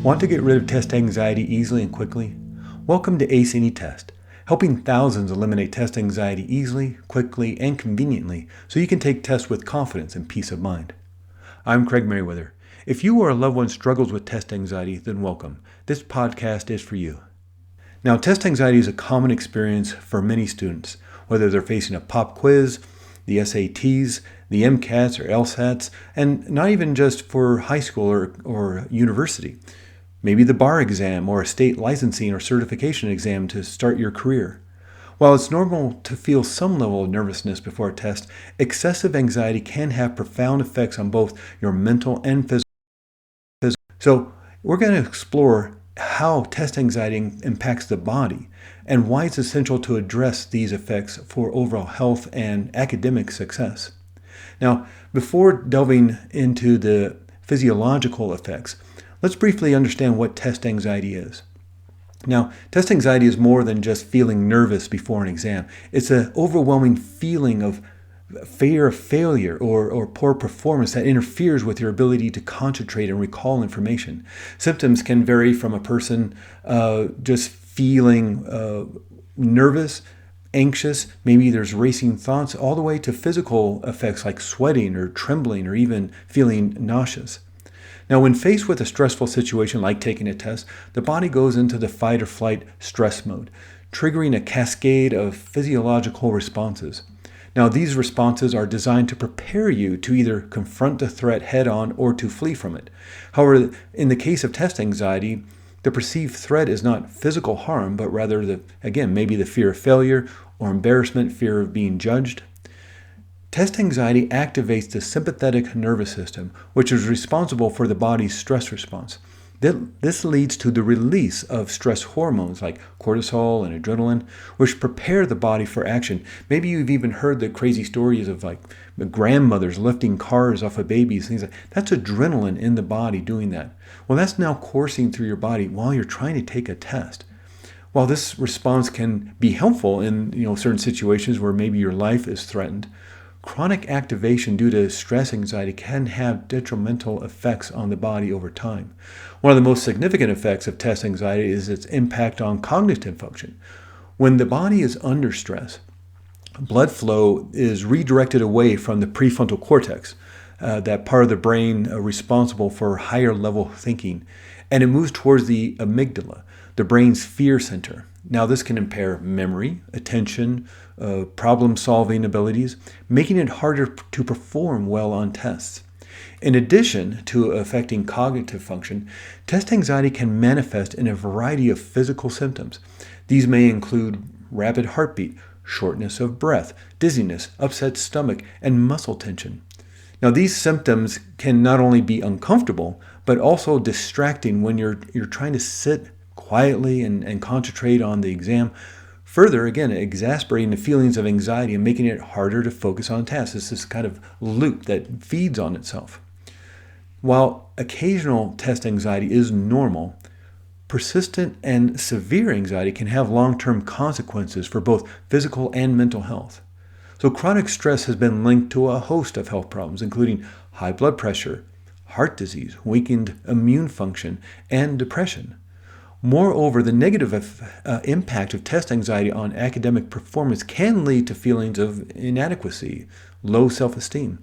Want to get rid of test anxiety easily and quickly? Welcome to Ace Any Test, helping thousands eliminate test anxiety easily, quickly, and conveniently so you can take tests with confidence and peace of mind. I'm Craig Merriweather. If you or a loved one struggles with test anxiety, then welcome. This podcast is for you. Now, test anxiety is a common experience for many students, whether they're facing a pop quiz, the SATs, the MCATs or LSATs, and not even just for high school or university. Maybe the bar exam or a state licensing or certification exam to start your career. While it's normal to feel some level of nervousness before a test, excessive anxiety can have profound effects on both your mental and physical. So we're going to explore how test anxiety impacts the body and why it's essential to address these effects for overall health and academic success. Now, before delving into the physiological effects, let's briefly understand what test anxiety is. Now, test anxiety is more than just feeling nervous before an exam. It's an overwhelming feeling of fear of failure or poor performance that interferes with your ability to concentrate and recall information. Symptoms can vary from a person just feeling nervous, anxious, maybe there's racing thoughts, all the way to physical effects like sweating or trembling or even feeling nauseous. Now, when faced with a stressful situation like taking a test, the body goes into the fight or flight stress mode, triggering a cascade of physiological responses. Now, these responses are designed to prepare you to either confront the threat head-on or to flee from it. However, in the case of test anxiety, the perceived threat is not physical harm, but rather, maybe the fear of failure or embarrassment, fear of being judged. Test anxiety activates the sympathetic nervous system, which is responsible for the body's stress response. This leads to the release of stress hormones like cortisol and adrenaline, which prepare the body for action. Maybe you've even heard the crazy stories of like the grandmothers lifting cars off of babies, things like that. That's adrenaline in the body doing that. Well, that's now coursing through your body while you're trying to take a test. While this response can be helpful in certain situations where maybe your life is threatened, chronic activation due to stress anxiety can have detrimental effects on the body over time. One of the most significant effects of test anxiety is its impact on cognitive function. When the body is under stress, blood flow is redirected away from the prefrontal cortex, that part of the brain responsible for higher level thinking, and it moves towards the amygdala, the brain's fear center. Now, this can impair memory, attention, problem-solving abilities, making it harder to perform well on tests. In addition to affecting cognitive function, test anxiety can manifest in a variety of physical symptoms. These may include rapid heartbeat, shortness of breath, dizziness, upset stomach, and muscle tension. Now, these symptoms can not only be uncomfortable, but also distracting when you're trying to sit quietly and concentrate on the exam. Further, again, exacerbating the feelings of anxiety and making it harder to focus on tasks. It's this kind of loop that feeds on itself. While occasional test anxiety is normal, persistent and severe anxiety can have long-term consequences for both physical and mental health. So chronic stress has been linked to a host of health problems, including high blood pressure, heart disease, weakened immune function, and depression. Moreover, the negative impact of test anxiety on academic performance can lead to feelings of inadequacy, low self-esteem,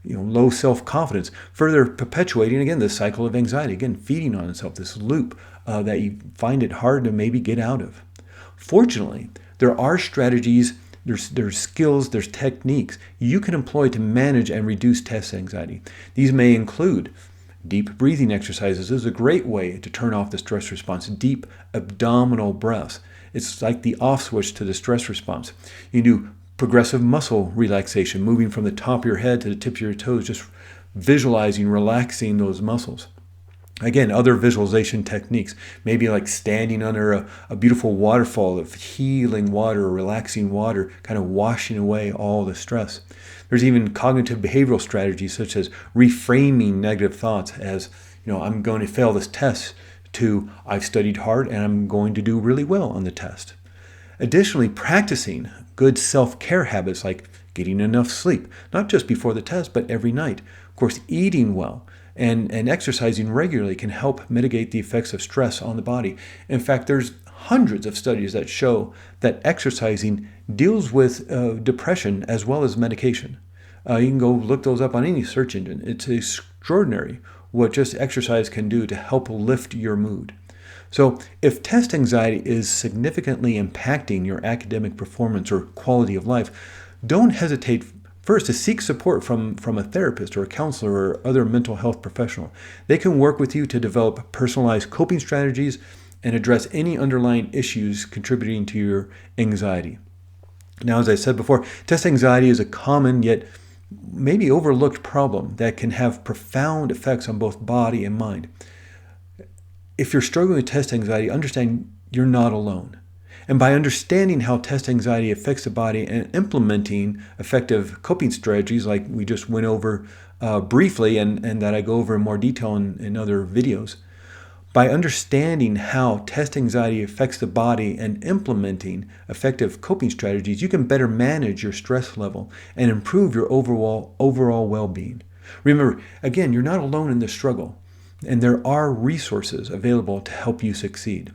low self-confidence, further perpetuating, again, this cycle of anxiety, again, feeding on itself, this loop that you find it hard to maybe get out of. Fortunately, there are strategies, there's skills, there's techniques you can employ to manage and reduce test anxiety. These may include deep breathing exercises. This is a great way to turn off the stress response. Deep abdominal breaths. It's like the off switch to the stress response. You do progressive muscle relaxation, moving from the top of your head to the tips of your toes, just visualizing, relaxing those muscles. Again, other visualization techniques, maybe like standing under a beautiful waterfall of healing water or relaxing water, kind of washing away all the stress. There's even cognitive behavioral strategies such as reframing negative thoughts as, I'm going to fail this test, to I've studied hard and I'm going to do really well on the test. Additionally, practicing good self-care habits like getting enough sleep, not just before the test, but every night. Of course, eating well, And exercising regularly can help mitigate the effects of stress on the body. In fact, there's hundreds of studies that show that exercising deals with depression as well as medication. You can go look those up on any search engine. It's extraordinary what just exercise can do to help lift your mood. So if test anxiety is significantly impacting your academic performance or quality of life, don't hesitate first to seek support from a therapist or a counselor or other mental health professional. They can work with you to develop personalized coping strategies and address any underlying issues contributing to your anxiety. Now, as I said before, test anxiety is a common yet maybe overlooked problem that can have profound effects on both body and mind. If you're struggling with test anxiety, understand you're not alone. And by understanding how test anxiety affects the body and implementing effective coping strategies like we just went over briefly and that I go over in more detail in other videos, by understanding how test anxiety affects the body and implementing effective coping strategies, you can better manage your stress level and improve your overall well-being. Remember, again, you're not alone in this struggle, and there are resources available to help you succeed.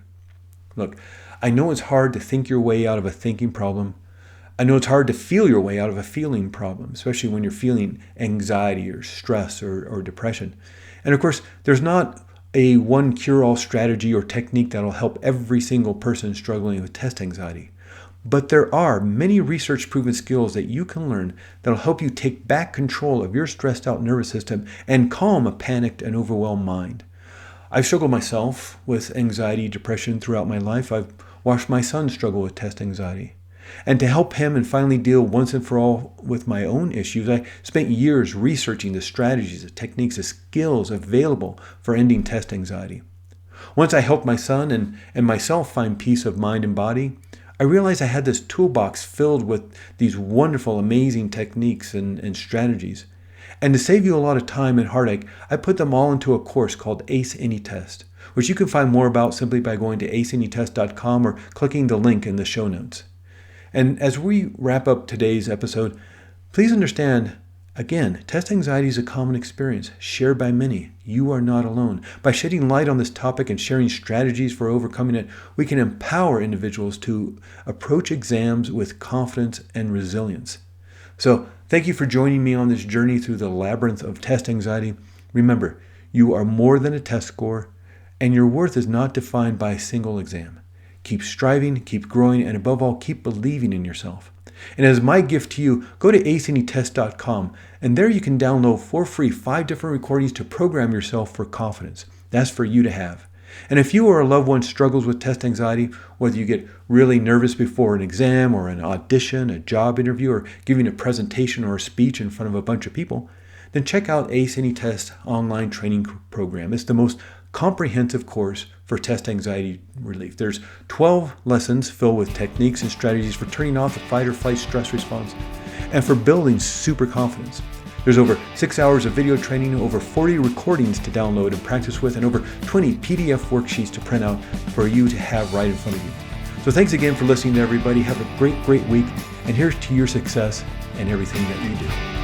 Look, I know it's hard to think your way out of a thinking problem. I know it's hard to feel your way out of a feeling problem, especially when you're feeling anxiety or stress or depression. And of course, there's not a one cure-all strategy or technique that'll help every single person struggling with test anxiety. But there are many research-proven skills that you can learn that'll help you take back control of your stressed-out nervous system and calm a panicked and overwhelmed mind. I've struggled myself with anxiety, depression throughout my life. I've watched my son struggle with test anxiety. And to help him and finally deal once and for all with my own issues, I spent years researching the strategies, the techniques, the skills available for ending test anxiety. Once I helped my son and myself find peace of mind and body, I realized I had this toolbox filled with these wonderful, amazing techniques and strategies. And to save you a lot of time and heartache, I put them all into a course called Ace Any Test, which you can find more about simply by going to aceanytest.com or clicking the link in the show notes. And as we wrap up today's episode, please understand, again, test anxiety is a common experience shared by many. You are not alone. By shedding light on this topic and sharing strategies for overcoming it, we can empower individuals to approach exams with confidence and resilience. So, thank you for joining me on this journey through the labyrinth of test anxiety. Remember, you are more than a test score, and your worth is not defined by a single exam. Keep striving, keep growing, and above all, keep believing in yourself. And as my gift to you, go to aceanytest.com, and there you can download for free 5 different recordings to program yourself for confidence. That's for you to have. And if you or a loved one struggles with test anxiety, whether you get really nervous before an exam or an audition, a job interview, or giving a presentation or a speech in front of a bunch of people, then check out Ace Any Test online training program. It's the most comprehensive course for test anxiety relief. There's 12 lessons filled with techniques and strategies for turning off the fight or flight stress response and for building super confidence. There's over 6 hours of video training, over 40 recordings to download and practice with, and over 20 PDF worksheets to print out for you to have right in front of you. So thanks again for listening to everybody. Have a great week, and here's to your success and everything that you do.